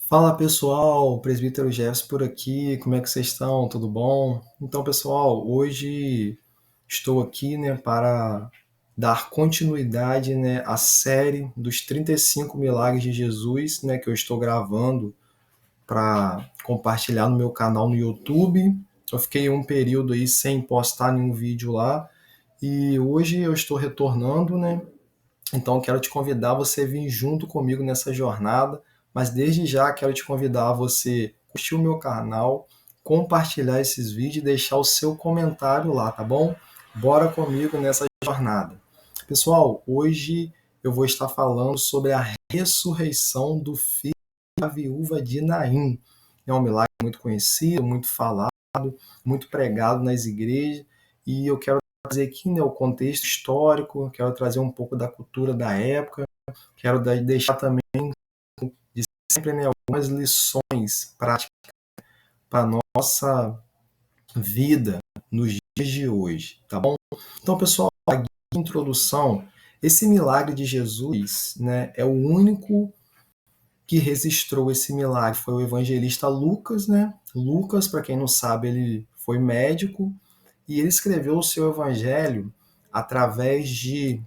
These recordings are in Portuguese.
Fala pessoal, Presbítero Jefferson por aqui, como é que vocês estão? Tudo bom? Então, pessoal, hoje estou aqui, para dar continuidade, à série dos 35 milagres de Jesus, que eu estou gravando para compartilhar no meu canal no YouTube. Eu fiquei um período aí sem postar nenhum vídeo lá e hoje eu estou retornando, então, quero te convidar a você vir junto comigo nessa jornada, mas desde já quero te convidar a você curtir o meu canal, compartilhar esses vídeos e deixar o seu comentário lá, tá bom? Bora comigo nessa jornada. Pessoal, hoje eu vou estar falando sobre a ressurreição do filho da viúva de Naim. É um milagre muito conhecido, muito falado, muito pregado nas igrejas, e eu quero trazer aqui, o contexto histórico, quero trazer um pouco da cultura da época, quero deixar também de sempre, algumas lições práticas para a nossa vida nos dias de hoje, tá bom? Então, pessoal, a introdução, esse milagre de Jesus, é o único que registrou esse milagre, foi o evangelista Lucas, Lucas, para quem não sabe, ele foi médico e ele escreveu o seu evangelho através de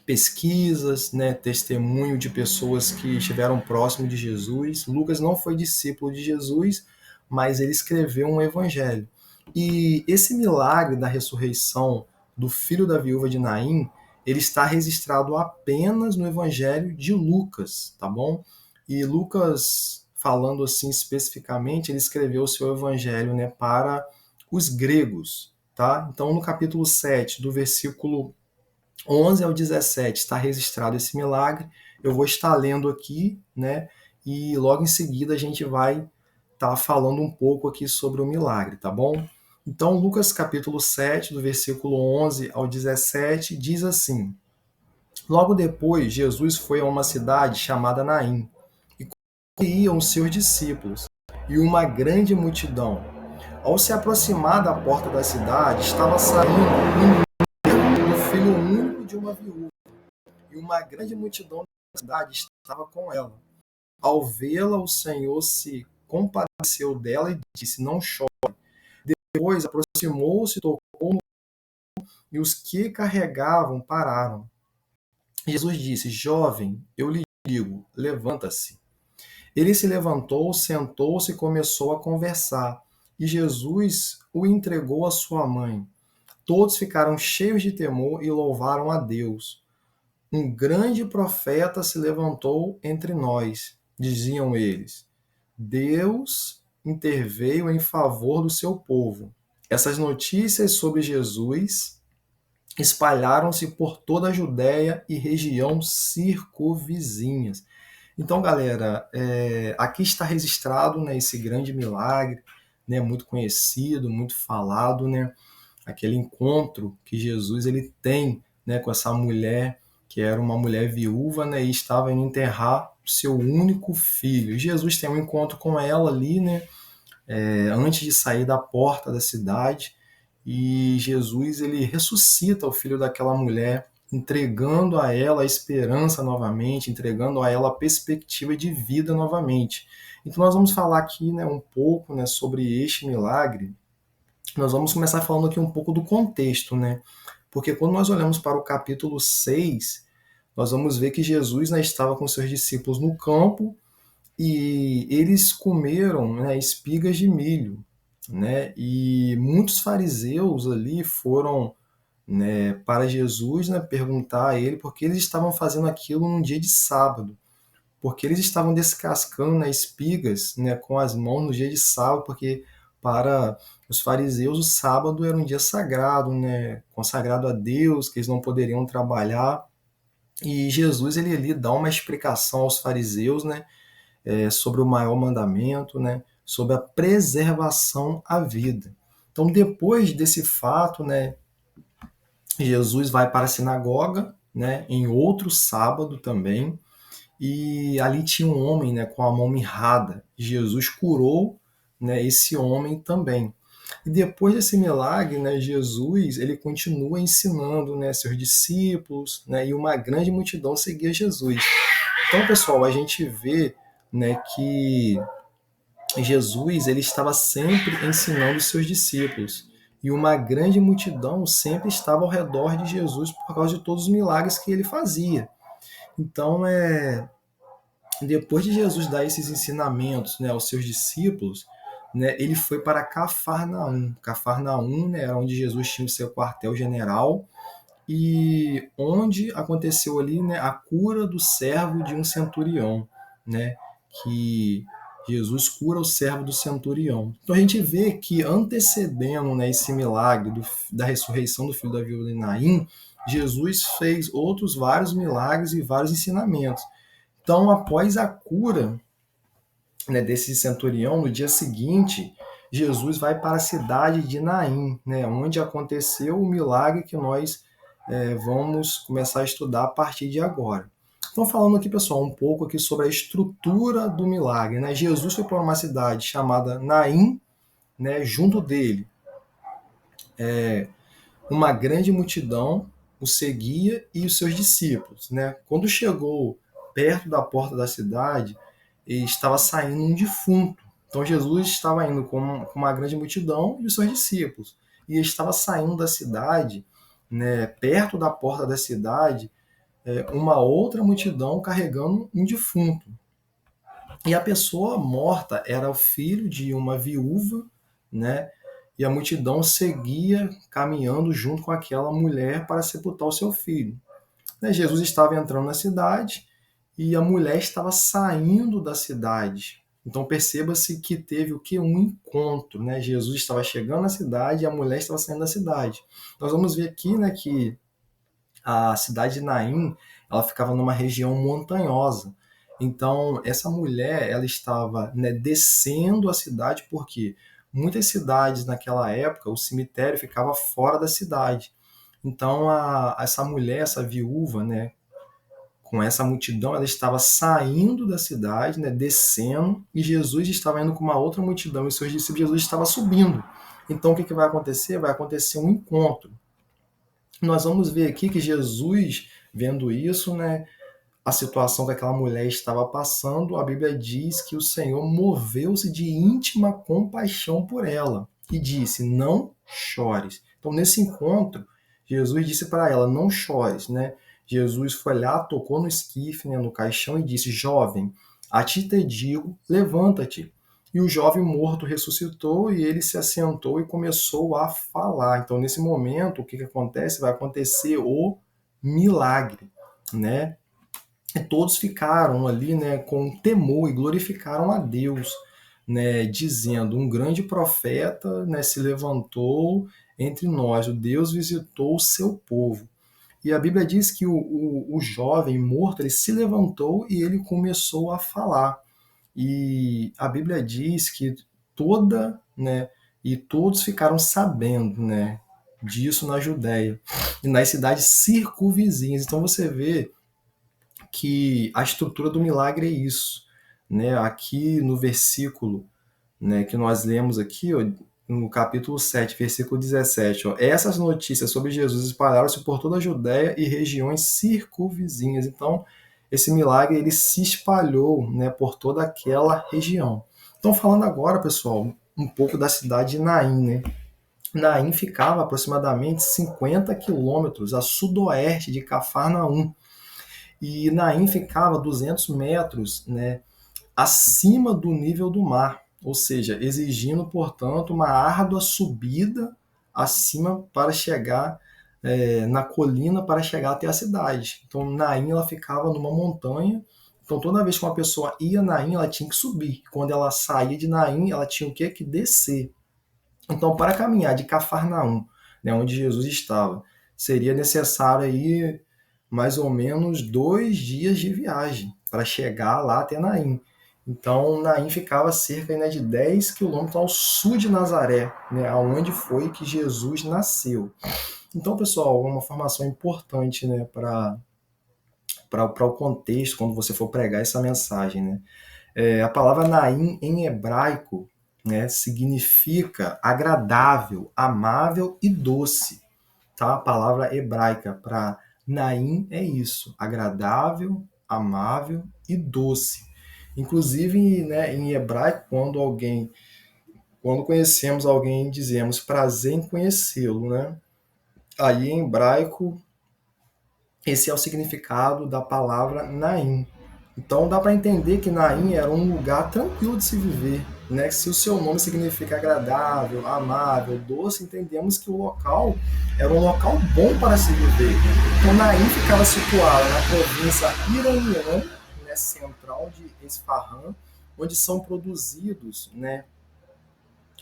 pesquisas, testemunho de pessoas que estiveram próximo de Jesus. Lucas não foi discípulo de Jesus, mas ele escreveu um evangelho. E esse milagre da ressurreição do filho da viúva de Naim, ele está registrado apenas no evangelho de Lucas, tá bom? E Lucas, falando assim especificamente, ele escreveu o seu evangelho, para os gregos, tá? Então, no capítulo 7, do versículo 11 ao 17 está registrado esse milagre. Eu vou estar lendo aqui, e logo em seguida a gente vai estar falando um pouco aqui sobre o milagre, tá bom? Então, Lucas capítulo 7, do versículo 11 ao 17, diz assim: Logo depois, Jesus foi a uma cidade chamada Naim, e iam os seus discípulos, e uma grande multidão. Ao se aproximar da porta da cidade, estava saindo o filho único de uma viúva, e uma grande multidão da cidade estava com ela. Ao vê-la, o Senhor se compadeceu dela e disse: Não chore. Depois aproximou-se, tocou, e os que carregavam pararam. Jesus disse: Jovem, eu lhe digo, levanta-se. Ele se levantou, sentou-se e começou a conversar. E Jesus o entregou à sua mãe. Todos ficaram cheios de temor e louvaram a Deus. Um grande profeta se levantou entre nós, diziam eles. Deus interveio em favor do seu povo. Essas notícias sobre Jesus espalharam-se por toda a Judéia e região circunvizinhas. Então, galera, aqui está registrado, esse grande milagre, muito conhecido, muito falado, aquele encontro que Jesus ele tem, com essa mulher que era uma mulher viúva, e estava indo enterrar o seu único filho. E Jesus tem um encontro com ela ali, antes de sair da porta da cidade, e Jesus ele ressuscita o filho daquela mulher, entregando a ela a esperança novamente, entregando a ela a perspectiva de vida novamente. Então nós vamos falar aqui, um pouco, sobre este milagre. Nós vamos começar falando aqui um pouco do contexto, Porque quando nós olhamos para o capítulo 6, nós vamos ver que Jesus, estava com seus discípulos no campo e eles comeram, espigas de milho, E muitos fariseus ali foram, para Jesus, perguntar a ele por que eles estavam fazendo aquilo num dia de sábado, porque eles estavam descascando, espigas, com as mãos no dia de sábado, porque para os fariseus o sábado era um dia sagrado, consagrado a Deus, que eles não poderiam trabalhar. E Jesus ele ali dá uma explicação aos fariseus, sobre o maior mandamento, sobre a preservação à vida. Então, depois desse fato, Jesus vai para a sinagoga, em outro sábado também, e ali tinha um homem, com a mão mirrada. Jesus curou, esse homem também. E depois desse milagre, Jesus ele continua ensinando, seus discípulos, e uma grande multidão seguia Jesus. Então, pessoal, a gente vê né, que Jesus ele estava sempre ensinando os seus discípulos. E uma grande multidão sempre estava ao redor de Jesus por causa de todos os milagres que ele fazia. Então, depois de Jesus dar esses ensinamentos, né, aos seus discípulos, né, ele foi para Cafarnaum. Cafarnaum, né, era onde Jesus tinha o seu quartel-general e onde aconteceu ali, né, a cura do servo de um centurião, né, que Jesus cura o servo do centurião. Então a gente vê que antecedendo, né, esse milagre da ressurreição do filho da viúva de Naim, Jesus fez outros vários milagres e vários ensinamentos. Então, após a cura, né, desse centurião, no dia seguinte, Jesus vai para a cidade de Naim, né, onde aconteceu o milagre que nós vamos começar a estudar a partir de agora. Então, falando aqui, pessoal, um pouco aqui sobre a estrutura do milagre. Né? Jesus foi para uma cidade chamada Naim, né, junto dele uma grande multidão o seguia e os seus discípulos. Né? Quando chegou perto da porta da cidade, estava saindo um defunto. Então Jesus estava indo com uma grande multidão e os seus discípulos. E ele estava saindo da cidade, né, perto da porta da cidade, uma outra multidão carregando um defunto. E a pessoa morta era o filho de uma viúva, né? E a multidão seguia caminhando junto com aquela mulher para sepultar o seu filho. Né, Jesus estava entrando na cidade e a mulher estava saindo da cidade. Então perceba-se que teve o que? Um encontro. Né? Jesus estava chegando na cidade e a mulher estava saindo da cidade. Nós vamos ver aqui, né, que a cidade de Naim, ela ficava numa região montanhosa. Então, essa mulher, ela estava, né, descendo a cidade, porque muitas cidades naquela época, o cemitério ficava fora da cidade. Então, essa mulher, essa viúva, né, com essa multidão, ela estava saindo da cidade, né, descendo, e Jesus estava indo com uma outra multidão, e seus discípulos, Jesus estava subindo. Então, o que vai acontecer? Vai acontecer um encontro. Nós vamos ver aqui que Jesus, vendo isso, né, a situação que aquela mulher estava passando, a Bíblia diz que o Senhor moveu-se de íntima compaixão por ela e disse: Não chores. Então, nesse encontro, Jesus disse para ela: Não chores, né? Jesus foi lá, tocou no esquife, né, no caixão e disse: Jovem, a ti te digo, levanta-te. E o jovem morto ressuscitou e ele se assentou e começou a falar. Então, nesse momento, o que acontece? Vai acontecer o milagre, né? E todos ficaram ali, né, com temor e glorificaram a Deus, né, dizendo: um grande profeta, né, se levantou entre nós, o Deus visitou o seu povo. E a Bíblia diz que o jovem morto ele se levantou e ele começou a falar. E a Bíblia diz que todos ficaram sabendo, né, disso na Judéia e nas cidades circunvizinhas. Então você vê que a estrutura do milagre é isso, né? Aqui no versículo, né, que nós lemos aqui, ó, no capítulo 7, versículo 17, ó, essas notícias sobre Jesus espalharam-se por toda a Judéia e regiões circunvizinhas. Então, esse milagre ele se espalhou, né, por toda aquela região. Então, falando agora, pessoal, um pouco da cidade de Naim, né? Naim ficava aproximadamente 50 quilômetros a sudoeste de Cafarnaum, e Naim ficava 200 metros, né, acima do nível do mar, ou seja, exigindo, portanto, uma árdua subida acima para chegar na colina para chegar até a cidade. Então, Naim ela ficava numa montanha. Então, toda vez que uma pessoa ia a Naim, ela tinha que subir. Quando ela saía de Naim, ela tinha o quê? Que descer. Então, para caminhar de Cafarnaum, né, onde Jesus estava, seria necessário aí mais ou menos 2 dias de viagem para chegar lá até Naim. Então, Naim ficava cerca, né, de 10 quilômetros ao sul de Nazaré, né, aonde foi que Jesus nasceu. Então, pessoal, uma informação importante, né, para o contexto, quando você for pregar essa mensagem. Né? A palavra Naim em hebraico, né, significa agradável, amável e doce. Tá? A palavra hebraica para Naim é isso, agradável, amável e doce. Inclusive, né, em hebraico, quando conhecemos alguém, dizemos prazer em conhecê-lo, né? Aí em hebraico, esse é o significado da palavra Naim. Então dá para entender que Naim era um lugar tranquilo de se viver, né? Se o seu nome significa agradável, amável, doce, entendemos que o local era um local bom para se viver. Então Naim ficava situada na província iraniana, né, central de Esfahan, onde são produzidos, né,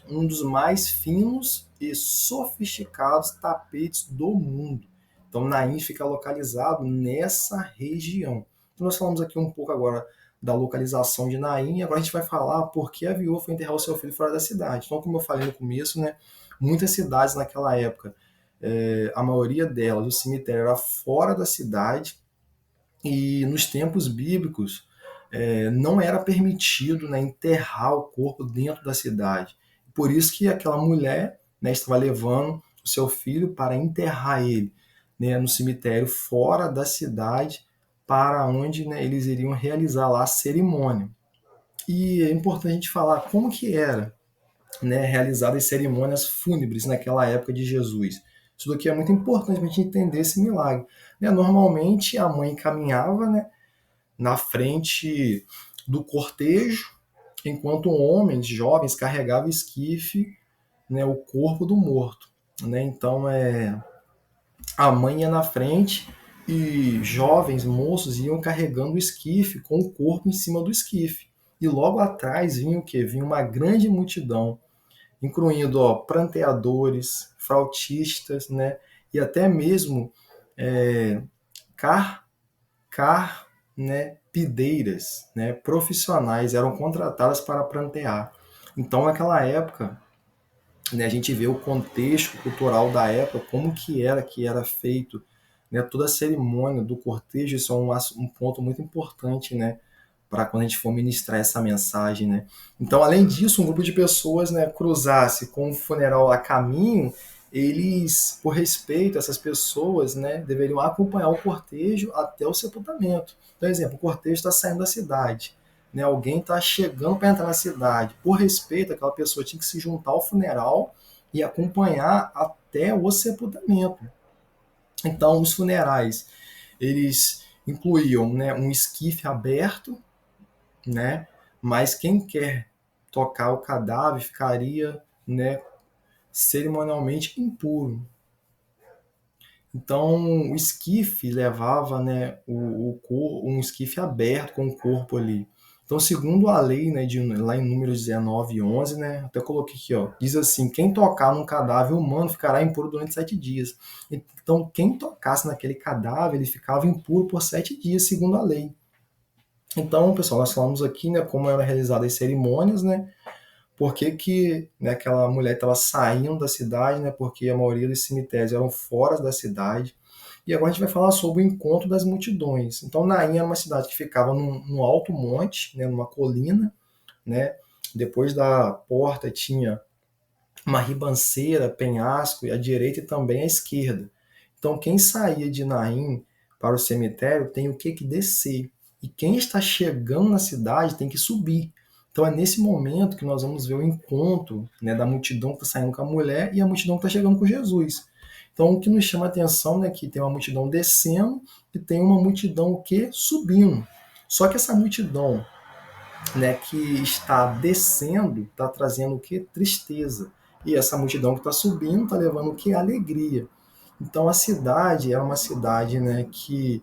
um dos mais finos e sofisticados tapetes do mundo. Então, Naim fica localizado nessa região. Então, nós falamos aqui um pouco agora da localização de Naim, e agora a gente vai falar por que a viúva foi enterrar o seu filho fora da cidade. Então, como eu falei no começo, né, muitas cidades naquela época, a maioria delas, o cemitério era fora da cidade, e nos tempos bíblicos, não era permitido, né, enterrar o corpo dentro da cidade. Por isso que aquela mulher, né, estava levando o seu filho para enterrar ele, né, no cemitério fora da cidade, para onde, né, eles iriam realizar lá a cerimônia. E é importante a gente falar como que era, né, realizadas as cerimônias fúnebres naquela época de Jesus. Isso daqui é muito importante para a gente entender esse milagre. Né? Normalmente a mãe caminhava, né, na frente do cortejo, enquanto homens jovens carregavam o esquife, né, o corpo do morto. Né? Então, a mãe ia na frente e jovens, moços, iam carregando o esquife com o corpo em cima do esquife. E logo atrás vinha o quê? Vinha uma grande multidão, incluindo pranteadores, frautistas, né? E até mesmo é, car né, pideiras, né, profissionais eram contratadas para plantear. Então, naquela época, né, a gente vê o contexto cultural da época, como que era feito, né, toda a cerimônia do cortejo. Isso é um ponto muito importante, né, para quando a gente for ministrar essa mensagem, né. Então, além disso, um grupo de pessoas, né, cruzasse com o funeral a caminho, eles, por respeito a essas pessoas, né, deveriam acompanhar o cortejo até o sepultamento. Então, exemplo, o cortejo está saindo da cidade, né, alguém está chegando para entrar na cidade. Por respeito, aquela pessoa tinha que se juntar ao funeral e acompanhar até o sepultamento. Então, os funerais, eles incluíam, né, um esquife aberto, né, mas quem quer tocar o cadáver ficaria, né, cerimonialmente impuro. Então, o esquife levava, né, um esquife aberto com o corpo ali. Então, segundo a lei, né, lá em Números 19 e 11, né, até coloquei aqui, ó, diz assim: quem tocar num cadáver humano ficará impuro durante 7 dias. Então, quem tocasse naquele cadáver, ele ficava impuro por 7 dias, segundo a lei. Então, pessoal, nós falamos aqui, né, como eram realizadas as cerimônias, né, por que que, né, aquela mulher estava saindo da cidade, né, porque a maioria dos cemitérios eram fora da cidade. E agora a gente vai falar sobre o encontro das multidões. Então, Naim era uma cidade que ficava num alto monte, né, numa colina, né. Depois da porta tinha uma ribanceira, penhasco, e à direita e também à esquerda. Então, quem saía de Naim para o cemitério tem o que descer. E quem está chegando na cidade tem que subir. Então, é nesse momento que nós vamos ver o encontro, né, da multidão que está saindo com a mulher e a multidão que está chegando com Jesus. Então, o que nos chama a atenção, né, que tem uma multidão descendo e tem uma multidão que subindo. Só que essa multidão, né, que está descendo, está trazendo o que? Tristeza. E essa multidão que está subindo está levando o que? Alegria. Então a cidade era uma cidade, né, que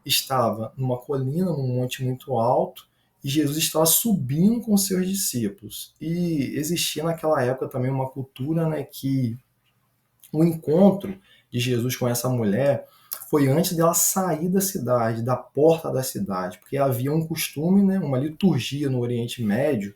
estava numa colina, num monte muito alto, e Jesus estava subindo com seus discípulos. E existia naquela época também uma cultura, né, que o encontro de Jesus com essa mulher foi antes dela sair da cidade, da porta da cidade, porque havia um costume, né, uma liturgia no Oriente Médio,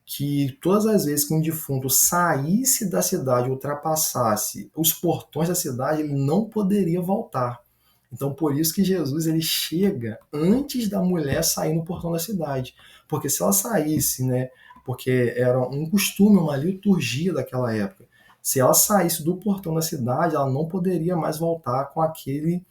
que todas as vezes que um defunto saísse da cidade, ultrapassasse os portões da cidade, ele não poderia voltar. Então, por isso que Jesus ele chega antes da mulher sair no portão da cidade, porque se ela saísse, né, porque era um costume, uma liturgia daquela época, se ela saísse do portão da cidade, ela não poderia mais voltar com aquele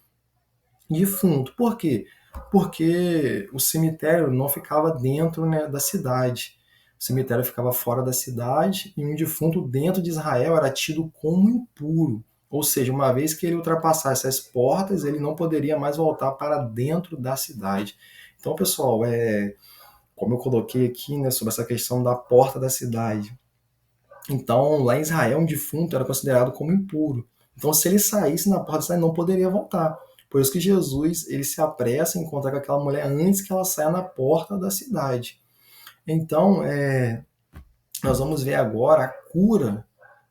defunto. Por quê? porque o cemitério não ficava dentro, né, da cidade. O cemitério ficava fora da cidade e um defunto dentro de Israel era tido como impuro. Ou seja, uma vez que ele ultrapassasse as portas, ele não poderia mais voltar para dentro da cidade. Então, pessoal, como eu coloquei aqui, né, sobre essa questão da porta da cidade. Então, lá em Israel, um defunto era considerado como impuro. Então, se ele saísse na porta da cidade, não poderia voltar. Por isso que Jesus ele se apressa em encontrar com aquela mulher antes que ela saia na porta da cidade. Então, nós vamos ver agora a cura,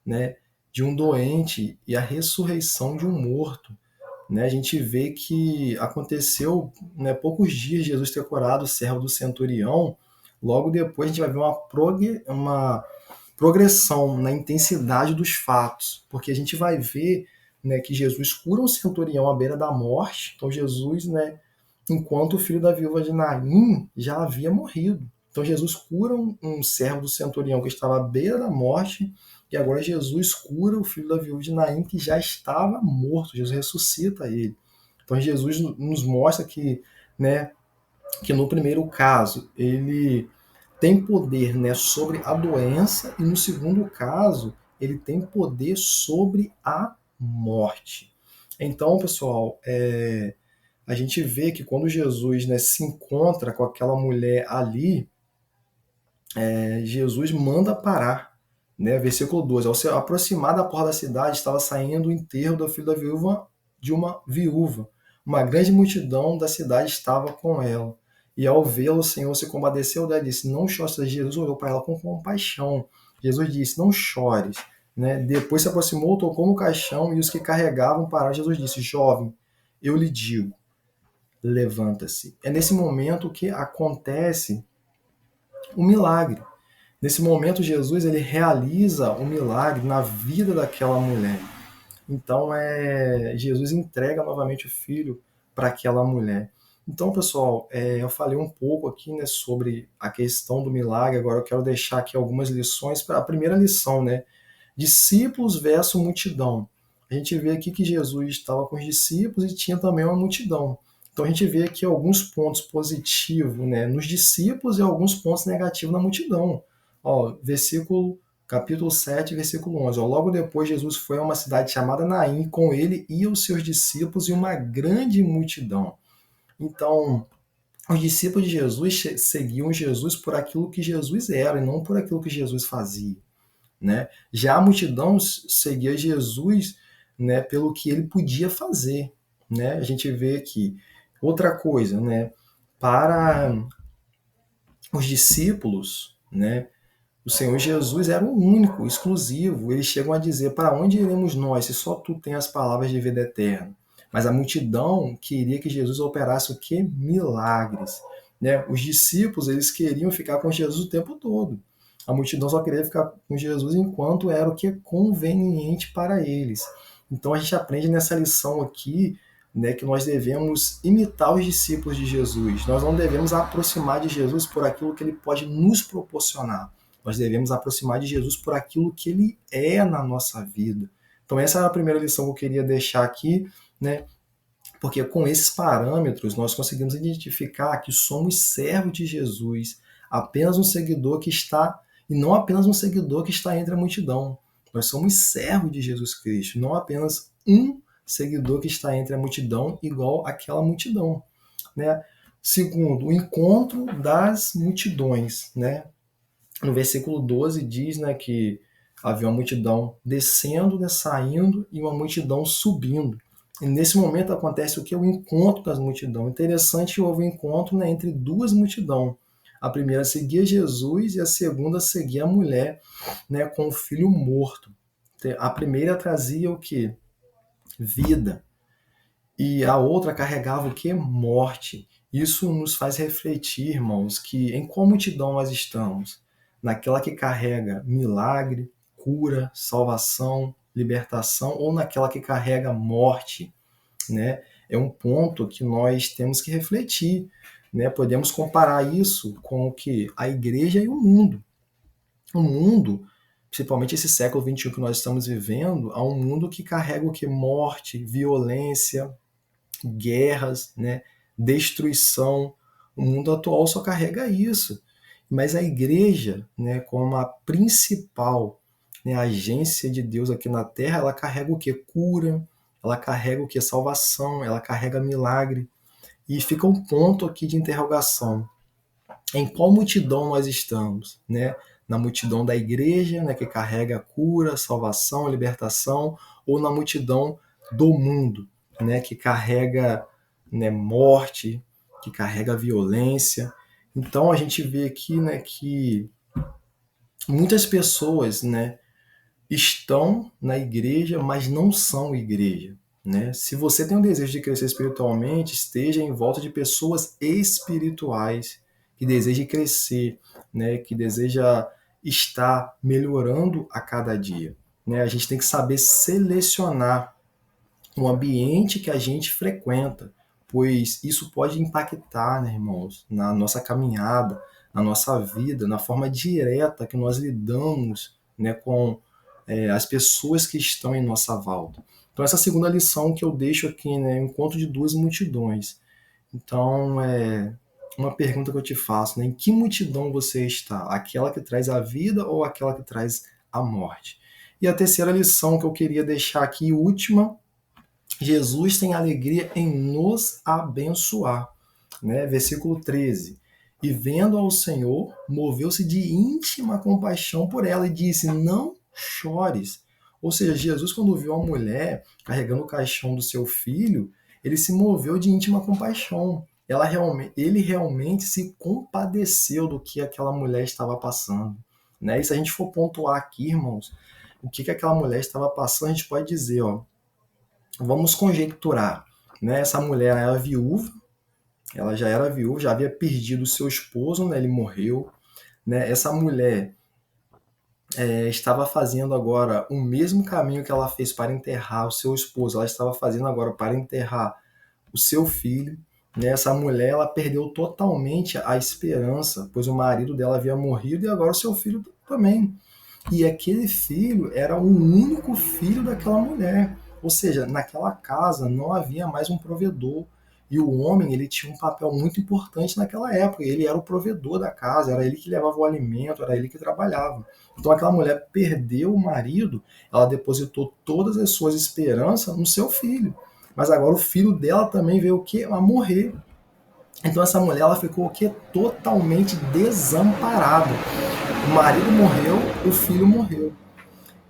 né, de um doente e a ressurreição de um morto. Né? A gente vê que aconteceu, né, poucos dias de Jesus ter curado o servo do centurião. Logo depois a gente vai ver uma progressão na intensidade dos fatos, porque a gente vai ver, né, que Jesus cura um centurião à beira da morte. Então Jesus, né, enquanto o filho da viúva de Naim já havia morrido. Então Jesus cura um servo do centurião que estava à beira da morte, e agora Jesus cura o filho da viúva de Naim que já estava morto. Jesus ressuscita ele. Então Jesus nos mostra que, né, que no primeiro caso ele tem poder, né, sobre a doença, e no segundo caso ele tem poder sobre a morte. Então, pessoal, a gente vê que quando Jesus, né, se encontra com aquela mulher ali, Jesus manda parar. Né? Versículo 12. Ao se aproximar da porta da cidade, estava saindo o enterro do filho da viúva de uma viúva. Uma grande multidão da cidade estava com ela. E ao vê-lo, o Senhor se compadeceu dela e disse: Não chores. Jesus olhou para ela com compaixão. Jesus disse: Não chores. Né? Depois se aproximou, tocou no caixão e os que carregavam pararam. Jesus disse: Jovem, eu lhe digo, levanta-se. É nesse momento que acontece o milagre. Nesse momento, Jesus ele realiza um milagre na vida daquela mulher. Então, Jesus entrega novamente o filho para aquela mulher. Então, pessoal, eu falei um pouco aqui, né, sobre a questão do milagre. Agora eu quero deixar aqui algumas lições. Para a primeira lição, né, discípulos versus multidão. A gente vê aqui que Jesus estava com os discípulos e tinha também uma multidão. Então a gente vê aqui alguns pontos positivos, né, nos discípulos e alguns pontos negativos na multidão. Ó, capítulo 7, versículo 11. Ó, logo depois Jesus foi a uma cidade chamada Naim, com ele e os seus discípulos e uma grande multidão. Então, os discípulos de Jesus seguiam Jesus por aquilo que Jesus era e não por aquilo que Jesus fazia. Né? Já a multidão seguia Jesus, né, pelo que ele podia fazer. Né? A gente vê aqui outra coisa, né? Para os discípulos, né, o Senhor Jesus era o único, exclusivo. Eles chegam a dizer: para onde iremos nós, se só tu tens as palavras de vida eterna? Mas a multidão queria que Jesus operasse o quê? Milagres. Né? Os discípulos, eles queriam ficar com Jesus o tempo todo. A multidão só queria ficar com Jesus enquanto era o que é conveniente para eles. Então a gente aprende nessa lição aqui, né, que nós devemos imitar os discípulos de Jesus. Nós não devemos aproximar de Jesus por aquilo que ele pode nos proporcionar. Nós devemos aproximar de Jesus por aquilo que ele é na nossa vida. Então essa é a primeira lição que eu queria deixar aqui, né? Porque com esses parâmetros nós conseguimos identificar que somos servos de Jesus, apenas um seguidor que está, e não apenas um seguidor que está entre a multidão. Nós somos servos de Jesus Cristo, não apenas um seguidor que está entre a multidão, igual aquela multidão. Né? Segundo, o encontro das multidões. Né? No versículo 12 diz, né, que havia uma multidão descendo, né, saindo, e uma multidão subindo. E nesse momento acontece o que? O encontro das multidões. Interessante que houve um encontro, né, entre duas multidões. A primeira seguia Jesus e a segunda seguia a mulher, né, com o filho morto. A primeira trazia o que? Vida. E a outra carregava o que? Morte. Isso nos faz refletir, irmãos, que em qual multidão nós estamos? Naquela que carrega milagre, cura, salvação, libertação, ou naquela que carrega morte, né? É um ponto que nós temos que refletir, né? Podemos comparar isso com o que? A igreja e o mundo. O mundo, principalmente esse século XXI que nós estamos vivendo, é um mundo que carrega o que? Morte, violência, guerras, né? destruição. O mundo atual só carrega isso. Mas a igreja, né, como a principal, né, agência de Deus aqui na Terra, ela carrega o que? Cura, ela carrega o que? Salvação, ela carrega milagre. E fica um ponto aqui de interrogação. Em qual multidão nós estamos? Né? Na multidão da igreja, né, que carrega cura, salvação, libertação, ou na multidão do mundo, né, que carrega, né, morte, que carrega violência. Então a gente vê aqui, né, que muitas pessoas, né, estão na igreja, mas não são igreja. Né? Se você tem um desejo de crescer espiritualmente, esteja em volta de pessoas espirituais que desejem crescer, né? Que deseja estar melhorando a cada dia. Né? A gente tem que saber selecionar o ambiente que a gente frequenta, pois isso pode impactar, né, irmãos, na nossa caminhada, na nossa vida, na forma direta que nós lidamos, né, com as pessoas que estão em nossa volta. Então, essa segunda lição que eu deixo aqui, né, encontro de duas multidões. Então, uma pergunta que eu te faço, né, em que multidão você está? Aquela que traz a vida ou aquela que traz a morte? E a terceira lição que eu queria deixar aqui, última, Jesus tem alegria em nos abençoar. Né? Versículo 13. E vendo ao Senhor, moveu-se de íntima compaixão por ela e disse: Não chores. Ou seja, Jesus, quando viu a mulher carregando o caixão do seu filho, ele se moveu de íntima compaixão. Ele realmente se compadeceu do que aquela mulher estava passando. Né? E se a gente for pontuar aqui, irmãos, o que aquela mulher estava passando, a gente pode dizer, ó, vamos conjecturar, né? Essa mulher era viúva, ela já era viúva, já havia perdido o seu esposo, né? Ele morreu, né? Essa mulher estava fazendo agora o mesmo caminho que ela fez para enterrar o seu esposo, ela estava fazendo agora para enterrar o seu filho. Né? Essa mulher, ela perdeu totalmente a esperança, pois o marido dela havia morrido e agora o seu filho também. E aquele filho era o único filho daquela mulher. Ou seja, naquela casa não havia mais um provedor. E o homem, ele tinha um papel muito importante naquela época. Ele era o provedor da casa, era ele que levava o alimento, era ele que trabalhava. Então aquela mulher perdeu o marido, ela depositou todas as suas esperanças no seu filho. Mas agora o filho dela também veio o quê? A morrer. Então essa mulher, ela ficou o quê? Totalmente desamparada. O marido morreu, o filho morreu.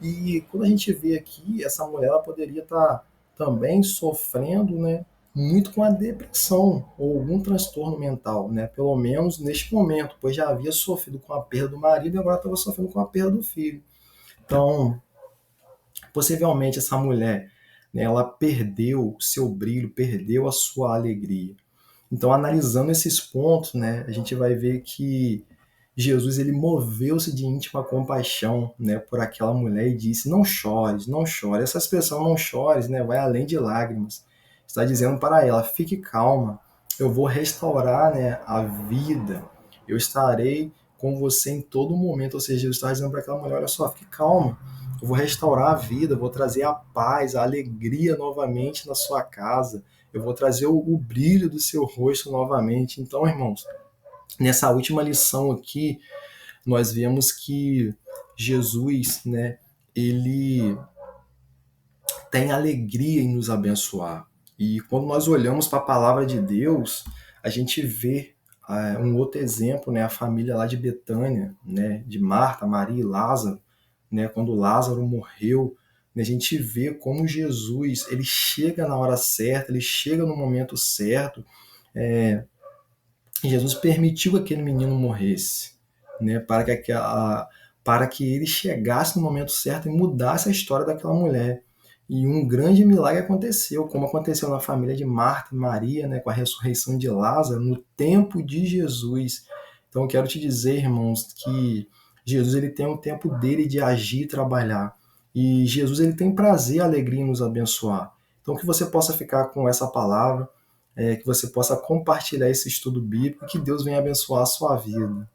E quando a gente vê aqui, essa mulher, ela poderia estar também sofrendo, né, muito com a depressão ou algum transtorno mental, né, pelo menos neste momento, pois já havia sofrido com a perda do marido e agora estava sofrendo com a perda do filho. Então, possivelmente essa mulher, né, ela perdeu o seu brilho, perdeu a sua alegria. Então, analisando esses pontos, né, a gente vai ver que Jesus, ele moveu-se de íntima compaixão, né, por aquela mulher e disse: Não chores, não chores. Essa expressão "não chores", né, vai além de lágrimas. Está dizendo para ela: fique calma, eu vou restaurar, né, a vida. Eu estarei com você em todo momento. Ou seja, Jesus está dizendo para aquela mulher: olha só, fique calma. Eu vou restaurar a vida, vou trazer a paz, a alegria novamente na sua casa. Eu vou trazer o brilho do seu rosto novamente. Então, irmãos, nessa última lição aqui, nós vemos que Jesus, né, ele tem alegria em nos abençoar. E quando nós olhamos para a palavra de Deus, a gente vê um outro exemplo, né, a família lá de Betânia, né, de Marta, Maria e Lázaro, né, quando Lázaro morreu, né, a gente vê como Jesus, ele chega na hora certa, ele chega no momento certo. Jesus permitiu que aquele menino morresse, né, para que ele chegasse no momento certo e mudasse a história daquela mulher. E um grande milagre aconteceu, como aconteceu na família de Marta e Maria, né, com a ressurreição de Lázaro, no tempo de Jesus. Então eu quero te dizer, irmãos, que Jesus, ele tem o tempo dele de agir e trabalhar. E Jesus, ele tem prazer e alegria em nos abençoar. Então que você possa ficar com essa palavra, que você possa compartilhar esse estudo bíblico e que Deus venha abençoar a sua vida.